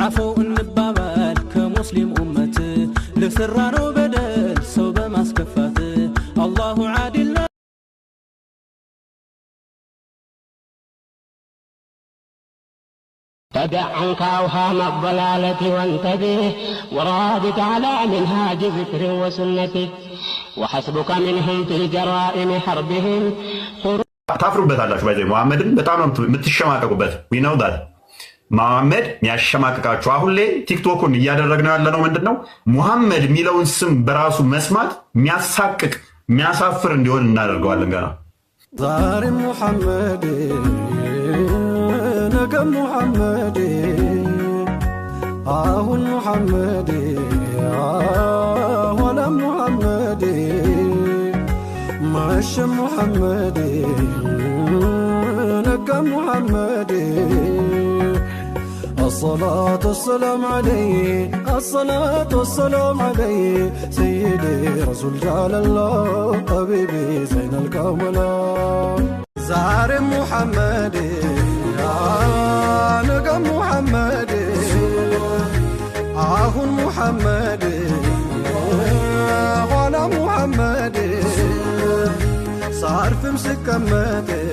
عفو النبابات كمسلم أمة لسرانو بدل صوب مسكفات الله عادل تدع عنك أوهام الضلالة وانتبه ورابط على منهاج ذكر وسنة وحسبك منهم في الجرائم حربهم ታፍሩበታላችሁ ባይዘ መሐመድን በጣም ነው የምትሸማቀቁበት we know that መሐመድ የሚያሸማቅቃችሁ አሁን ላይ ቲክቶኩን እያደረግነው ያለነው ምንድነው መሐመድ የሚለውን ስም በራሱ መስማት የሚያሳቅቅ የሚያሳፍር እንዲሆን እናደርገዋለን ገና ዛሬ መሐመድ ነገ መሐመድ አሁን መሐመድ ኋላ መሐመድ ማሽ محمد نقى محمد الصلاة والسلام عليه الصلاة والسلام عليه سيدي رسول جعل الله حبيبي زين الكاملات زار محمد نقى محمد آهن محمد ولا محمد صار في مسكمته